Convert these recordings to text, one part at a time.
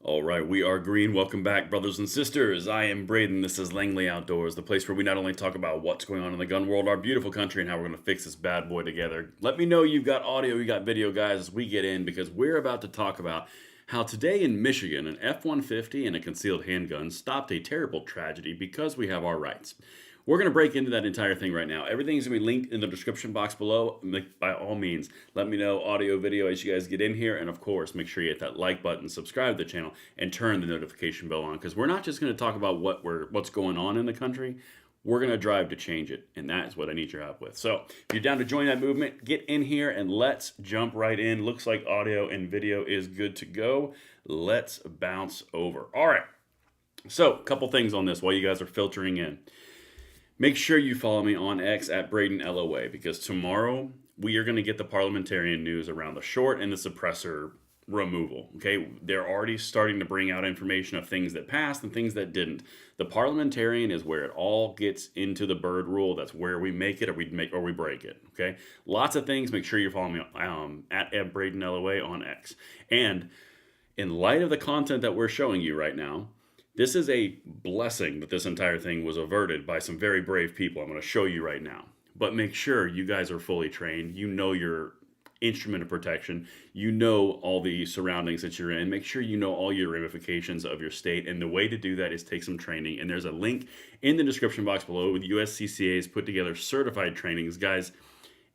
All right, we are green. Welcome back, brothers and sisters. I am Braden. This is Langley Outdoors, the place where we not only talk about what's going on in the gun world, our beautiful country, and how we're going to fix this bad boy together. Let me know you've got audio, you got video, guys, as we get in, because we're about to talk about how today in Michigan, an F-150 and a concealed handgun stopped a terrible tragedy because we have our rights. We're going to break into that entire thing right now. Everything's going to be linked in the description box below. By all means, let me know audio, video as you guys get in here. And of course, make sure you hit that like button, subscribe to the channel, and turn the notification bell on. Because we're not just going to talk about what's going on in the country. We're going to drive to change it. And that is what I need your help with. So if you're down to join that movement, get in here and let's jump right in. Looks like audio and video is good to go. Let's bounce over. All right. So a couple things on this while you guys are filtering in. Make sure you follow me on X at Braden LOA, because tomorrow we are going to get the parliamentarian news around the short and the suppressor removal. Okay, they're already starting to bring out information of things that passed and things that didn't. The parliamentarian is where it all gets into the bird rule. That's where we make it or we break it. Okay, lots of things. Make sure you follow me at Braden LOA on X. And in light of the content that we're showing you right now, this is a blessing that this entire thing was averted by some very brave people. I'm going to show you right now. But make sure you guys are fully trained. You know your instrument of protection. You know all the surroundings that you're in. Make sure you know all your ramifications of your state. And the way to do that is take some training. And there's a link in the description box below with USCCA's put together certified trainings. Guys,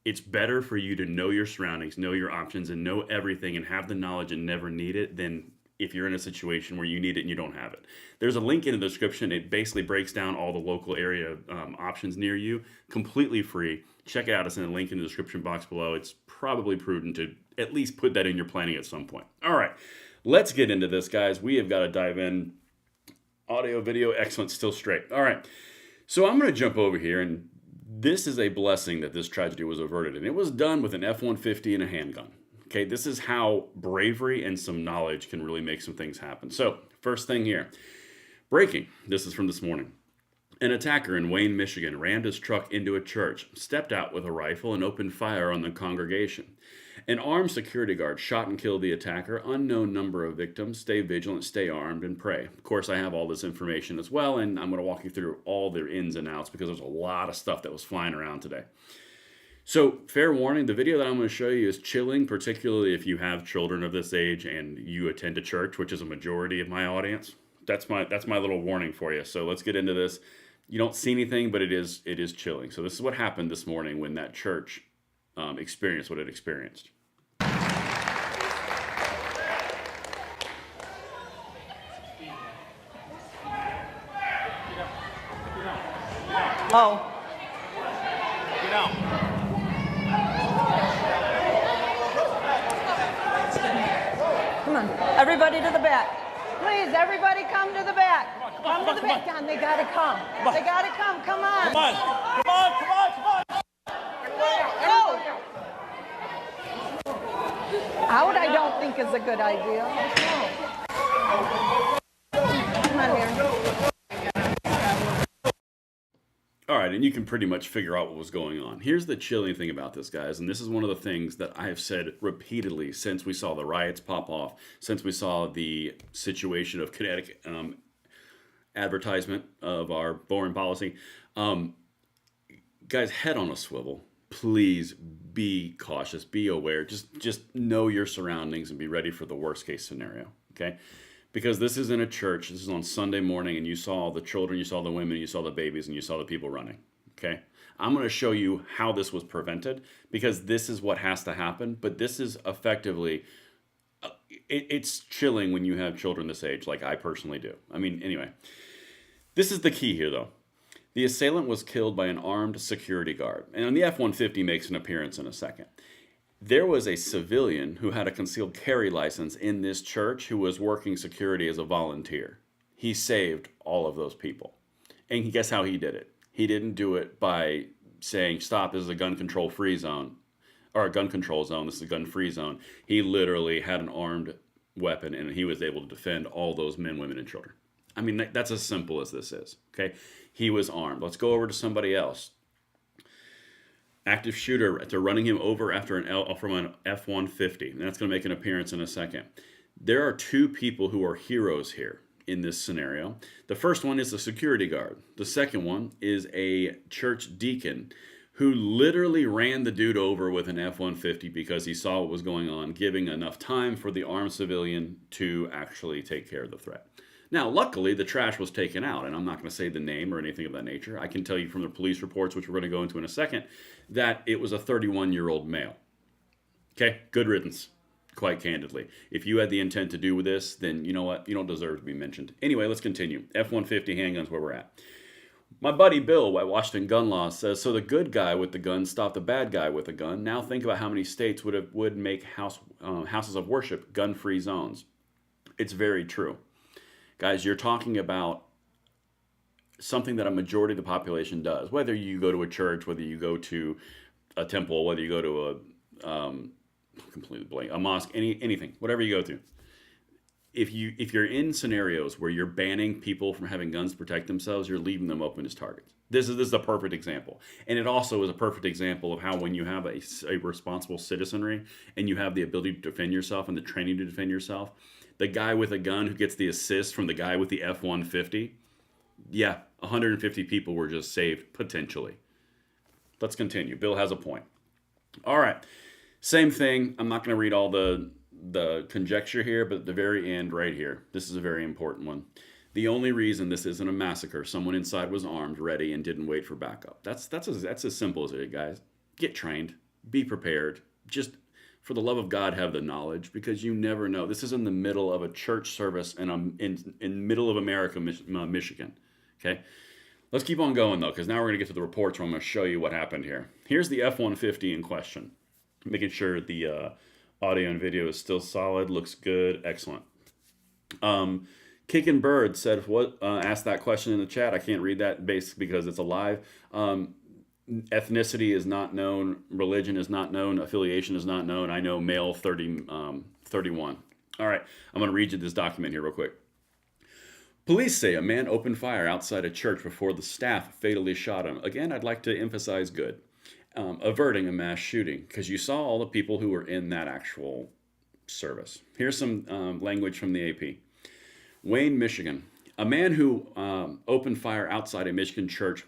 it's better for you to know your surroundings, know your options, and know everything and have the knowledge and never need it than if you're in a situation where you need it and you don't have it. There's a link in the description. It basically breaks down all the local area options near you, completely free. Check it out. It's in the link in the description box below. It's probably prudent to at least put that in your planning at some point. All right, let's get into this, guys. We have got to dive in. Audio, video, excellent, still straight. All right, so I'm going to jump over here, and this is a blessing that this tragedy was averted, and it was done with an F-150 and a handgun. Okay, this is how bravery and some knowledge can really make some things happen. So, first thing here, breaking. This is from this morning. An attacker in Wayne, Michigan rammed his truck into a church, stepped out with a rifle, and opened fire on the congregation. An armed security guard shot and killed the attacker. Unknown number of victims. Stay vigilant, stay armed, and pray. Of course, I have all this information as well, and I'm going to walk you through all their ins and outs because there's a lot of stuff that was flying around today. So, fair warning, the video that I'm going to show you is chilling, particularly if you have children of this age and you attend a church, which is a majority of my audience. That's my little warning for you. So let's get into this. You don't see anything, but it is chilling. So this is what happened this morning when that church experienced what it experienced. Oh. Come on, everybody to the back. Please, everybody come to the back. Come to the back. Don, they gotta come. They gotta come. Come on. Come on. Come on. Come on. Come on. Go. Out, I don't think is a good idea. Come on here. All right, and you can pretty much figure out what was going on. Here's the chilling thing about this, guys, and this is one of the things that I have said repeatedly since we saw the riots pop off, since we saw the situation of Connecticut advertisement of our foreign policy. Guys, head on a swivel. Please be cautious, be aware. Just know your surroundings and be ready for the worst case scenario, okay? Because this is in a church, this is on Sunday morning, and you saw the children, you saw the women, you saw the babies, and you saw the people running, okay? I'm going to show you how this was prevented, because this is what has to happen, but this is effectively, it's chilling when you have children this age, like I personally do. I mean, anyway, this is the key here, though. The assailant was killed by an armed security guard, and the F-150 makes an appearance in a second. There was a civilian who had a concealed carry license in this church who was working security as a volunteer. He saved all of those people. And guess how he did it? He didn't do it by saying, stop, this is a gun control free zone, or a gun control zone, this is a gun free zone. He literally had an armed weapon and he was able to defend all those men, women, and children. I mean, that's as simple as this is, okay? He was armed. Let's go over to somebody else. Active shooter after running him over from an F-150. And that's going to make an appearance in a second. There are two people who are heroes here in this scenario. The first one is a security guard. The second one is a church deacon who literally ran the dude over with an F-150 because he saw what was going on, giving enough time for the armed civilian to actually take care of the threat. Now, luckily, the trash was taken out, and I'm not going to say the name or anything of that nature. I can tell you from the police reports, which we're going to go into in a second, that it was a 31-year-old male. Okay, good riddance, quite candidly. If you had the intent to do with this, then you know what? You don't deserve to be mentioned. Anyway, let's continue. F-150 handguns, where we're at. My buddy Bill at Washington Gun Law says, so the good guy with the gun stopped the bad guy with a gun. Now think about how many states would make houses of worship gun-free zones. It's very true. Guys, you're talking about something that a majority of the population does. Whether you go to a church, whether you go to a temple, whether you go to completely blank, a mosque, anything, whatever you go to. If you're in scenarios where you're banning people from having guns to protect themselves, you're leaving them open as targets. This is a perfect example. And it also is a perfect example of how when you have a responsible citizenry and you have the ability to defend yourself and the training to defend yourself, the guy with a gun who gets the assist from the guy with the F-150, yeah, 150 people were just saved, potentially. Let's continue. Bill has a point. All right. Same thing. I'm not going to read all the conjecture here, but at the very end right here, this is a very important one. The only reason this isn't a massacre, someone inside was armed, ready, and didn't wait for backup. That's as simple as it, guys. Get trained. Be prepared. Just, for the love of God, have the knowledge, because you never know. This is in the middle of a church service in middle of America, Michigan. Okay? Let's keep on going, though, because now we're going to get to the reports where I'm going to show you what happened here. Here's the F-150 in question. Making sure the audio and video is still solid. Looks good. Excellent. Kickin' Bird said, asked that question in the chat. I can't read that basically because it's a live. Ethnicity is not known. Religion is not known. Affiliation is not known. I know male 31. All right. I'm going to read you this document here real quick. Police say a man opened fire outside a church before the staff fatally shot him. Again, I'd like to emphasize good. Averting a mass shooting, because you saw all the people who were in that actual service. Here's some language from the AP. Wayne, Michigan. A man who opened fire outside a Michigan church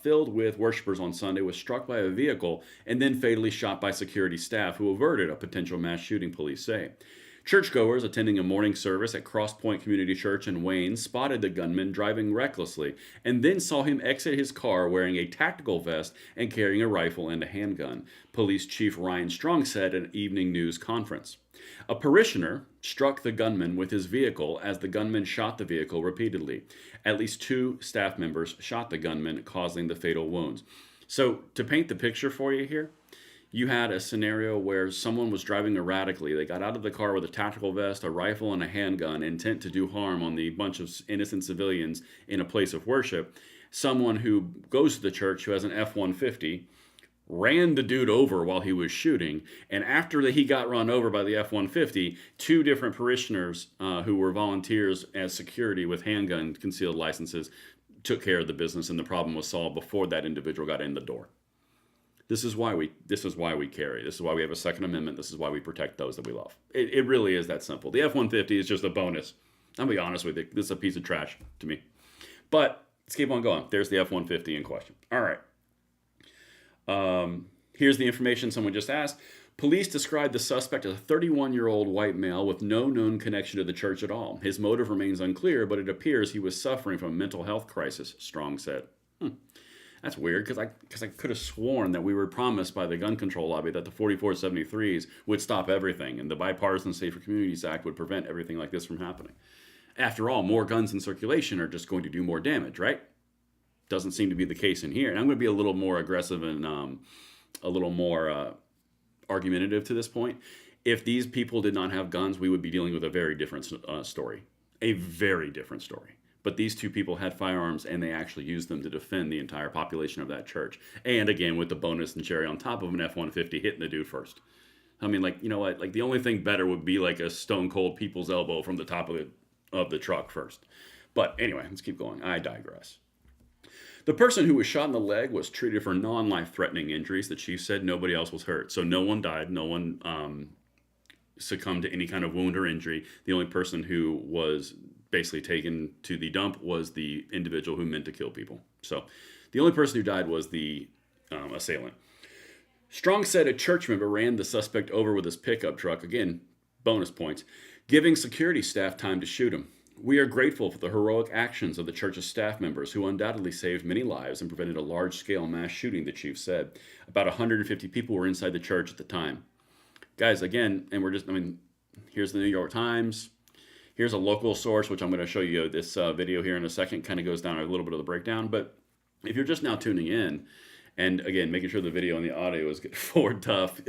filled with worshipers on Sunday was struck by a vehicle and then fatally shot by security staff who averted a potential mass shooting, police say. Churchgoers attending a morning service at Cross Point Community Church in Wayne spotted the gunman driving recklessly and then saw him exit his car wearing a tactical vest and carrying a rifle and a handgun, Police Chief Ryan Strong said at an evening news conference. A parishioner struck the gunman with his vehicle as the gunman shot the vehicle repeatedly. At least 2 staff members shot the gunman, causing the fatal wounds. So, to paint the picture for you here, you had a scenario where someone was driving erratically. They got out of the car with a tactical vest, a rifle, and a handgun, intent to do harm on the bunch of innocent civilians in a place of worship. Someone who goes to the church who has an F-150 ran the dude over while he was shooting, and after he got run over by the F-150, 2 different parishioners who were volunteers as security with handgun concealed licenses took care of the business, and the problem was solved before that individual got in the door. This is why we carry. This is why we have a Second Amendment. This is why we protect those that we love. It really is that simple. The F-150 is just a bonus. I'll be honest with you. This is a piece of trash to me. But let's keep on going. There's the F-150 in question. All right. Here's the information someone just asked. Police described the suspect as a 31-year-old white male with no known connection to the church at all. His motive remains unclear, but it appears he was suffering from a mental health crisis, Strong said. That's weird, because I could have sworn that we were promised by the gun control lobby that the 4473s would stop everything, and the Bipartisan Safer Communities Act would prevent everything like this from happening. After all, more guns in circulation are just going to do more damage, right? Doesn't seem to be the case in here. And I'm going to be a little more aggressive and a little more argumentative to this point. If these people did not have guns, we would be dealing with a very different story. A very different story. But these 2 people had firearms, and they actually used them to defend the entire population of that church. And again, with the bonus and cherry on top of an F-150 hitting the dude first. I mean, like, you know what? Like, the only thing better would be like a stone cold people's elbow from the top of the truck first. But anyway, let's keep going. I digress. The person who was shot in the leg was treated for non-life-threatening injuries. The chief said nobody else was hurt. So no one died. No one succumb to any kind of wound or injury. The only person who was basically taken to the dump was the individual who meant to kill people. So the only person who died was the assailant. Strong said a church member ran the suspect over with his pickup truck. Again, bonus points, giving security staff time to shoot him. We are grateful for the heroic actions of the church's staff members who undoubtedly saved many lives and prevented a large-scale mass shooting, the chief said. About 150 people were inside the church at the time. Guys, again, and here's the New York Times. Here's a local source, which I'm going to show you this video here in a second. Kind of goes down a little bit of the breakdown. But if you're just now tuning in, and again, making sure the video and the audio is good, Ford Tough,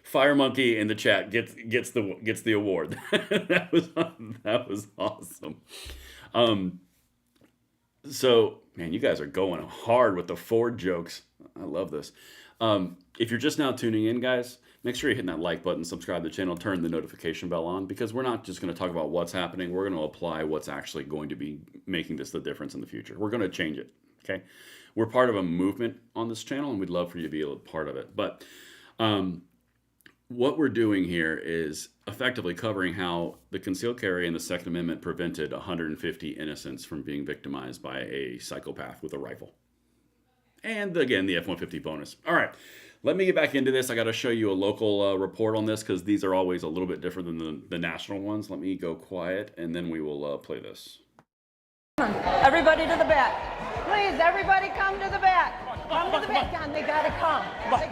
Fire Monkey in the chat gets the award. that was awesome. So man, you guys are going hard with the Ford jokes. I love this. If you're just now tuning in, guys, make sure you're hitting that like button, subscribe to the channel, turn the notification bell on, because we're not just going to talk about what's happening. We're going to apply what's actually going to be making this the difference in the future. We're going to change it. Okay. We're part of a movement on this channel, and we'd love for you to be a part of it. But what we're doing here is effectively covering how the concealed carry and the Second Amendment prevented 150 innocents from being victimized by a psychopath with a rifle. And again, the F-150 bonus. All right, let me get back into this. I got to show you a local report on this, because these are always a little bit different than the national ones. Let me go quiet, and then we will play this. Everybody to the back. Please, everybody come to the back. Come to the back. John, they gotta come.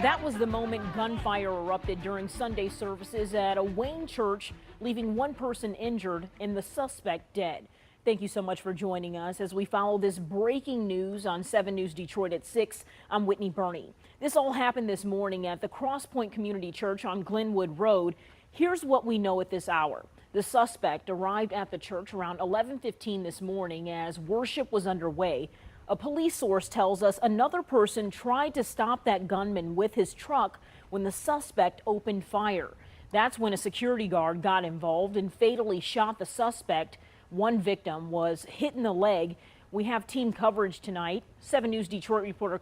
That was the moment gunfire erupted during Sunday services at a Wayne church, leaving one person injured and the suspect dead. Thank you so much for joining us as we follow this breaking news on 7 News Detroit at 6. I'm Whitney Burney. This all happened this morning at the Cross Point Community Church on Glenwood Road. Here's what we know at this hour. The suspect arrived at the church around 11:15 this morning as worship was underway. A police source tells us another person tried to stop that gunman with his truck when the suspect opened fire. That's when a security guard got involved and fatally shot the suspect. One victim was hit in the leg. We have team coverage tonight. 7 News Detroit reporter.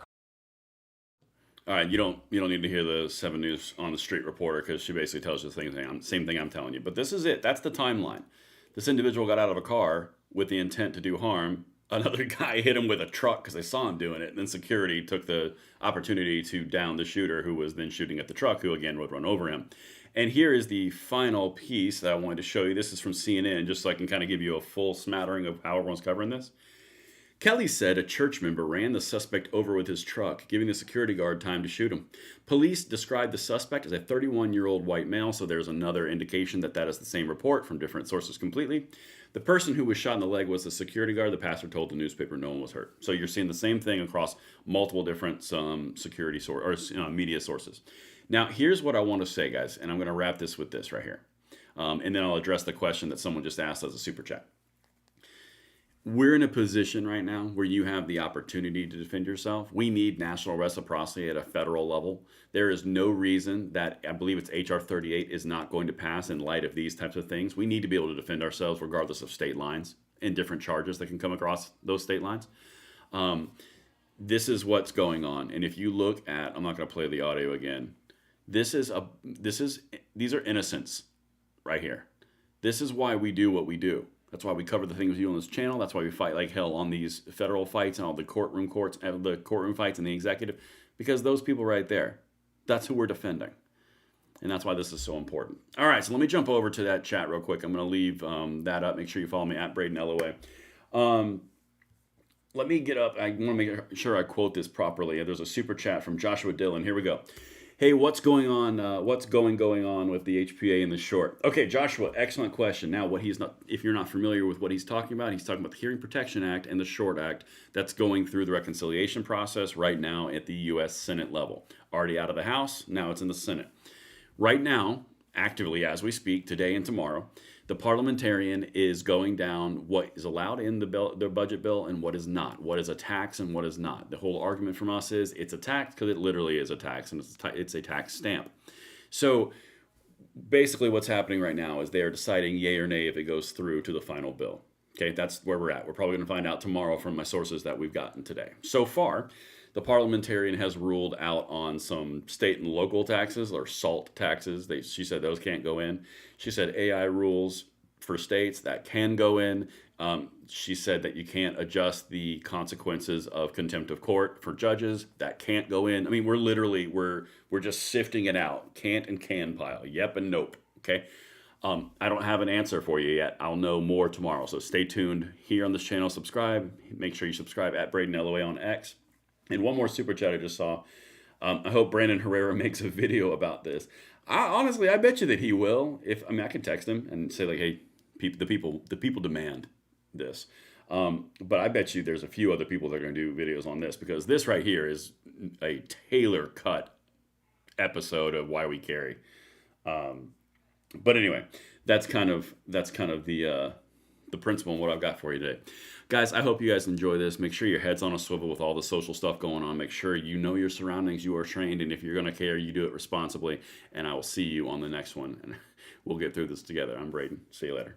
All right, you don't need to hear the 7 News on the Street reporter, because she basically tells you the same thing I'm telling you. But this is it. That's the timeline. This individual got out of a car with the intent to do harm. Another guy hit him with a truck because they saw him doing it. And then security took the opportunity to down the shooter, who was then shooting at the truck, who again would run over him. And here is the final piece that I wanted to show you. This is from CNN, just so I can kind of give you a full smattering of how everyone's covering this. Kelly said a church member ran the suspect over with his truck, giving the security guard time to shoot him. Police described the suspect as a 31-year-old white male, so there's another indication that that is the same report from different sources completely. The person who was shot in the leg was the security guard. The pastor told the newspaper no one was hurt. So you're seeing the same thing across multiple different security media sources. Now, here's what I want to say, guys, and I'm going to wrap this with this right here. And then I'll address the question that someone just asked as a super chat. We're in a position right now where you have the opportunity to defend yourself. We need national reciprocity at a federal level. There is no reason that, I believe it's H.R. 38, is not going to pass in light of these types of things. We need to be able to defend ourselves regardless of state lines and different charges that can come across those state lines. This is what's going on. And if you look at, I'm not going to play the audio again. These are innocents right here. This is why we do what we do. That's why we cover the things we do on this channel. That's why we fight like hell on these federal fights and all the courtroom fights and the executive, because those people right there, that's who we're defending. And that's why this is so important. All right, so let me jump over to that chat real quick. I'm going to leave that up. Make sure you follow me at Braden LOA. Let me get up. I want to make sure I quote this properly. There's a super chat from Joshua Dillon. Here we go. Hey, what's going on? What's going on with the HPA and the short? Okay, Joshua, excellent question. Now, if you're not familiar with what he's talking about the Hearing Protection Act and the Short Act that's going through the reconciliation process right now at the U.S. Senate level. Already out of the House, now it's in the Senate. Right now, actively as we speak, today and tomorrow, the parliamentarian is going down what is allowed in the budget bill and what is not, what is a tax and what is not. The whole argument from us is it's a tax because it literally is a tax, and it's a tax stamp. So basically what's happening right now is they are deciding yay or nay if it goes through to the final bill. Okay, that's where we're at. We're probably going to find out tomorrow from my sources that we've gotten today. So far, the parliamentarian has ruled out on some state and local taxes or SALT taxes. She said those can't go in. She said AI rules for states that can go in. She said that you can't adjust the consequences of contempt of court for judges. That can't go in. I mean, we're just sifting it out. Can't and can pile. Yep and nope. Okay. I don't have an answer for you yet. I'll know more tomorrow. So stay tuned here on this channel. Subscribe. Make sure you subscribe at Braden LOA on X. And one more super chat I just saw. I hope Brandon Herrera makes a video about this. Honestly, I bet you that he will. I can text him and say like, hey, the people demand this. But I bet you there's a few other people that are going to do videos on this, because this right here is a tailor cut episode of Why We Carry. But anyway, that's kind of the principle and what I've got for you today. Guys, I hope you guys enjoy this. Make sure your head's on a swivel with all the social stuff going on. Make sure you know your surroundings, you are trained, and if you're going to care, you do it responsibly. And I will see you on the next one, and we'll get through this together. I'm Braden. See you later.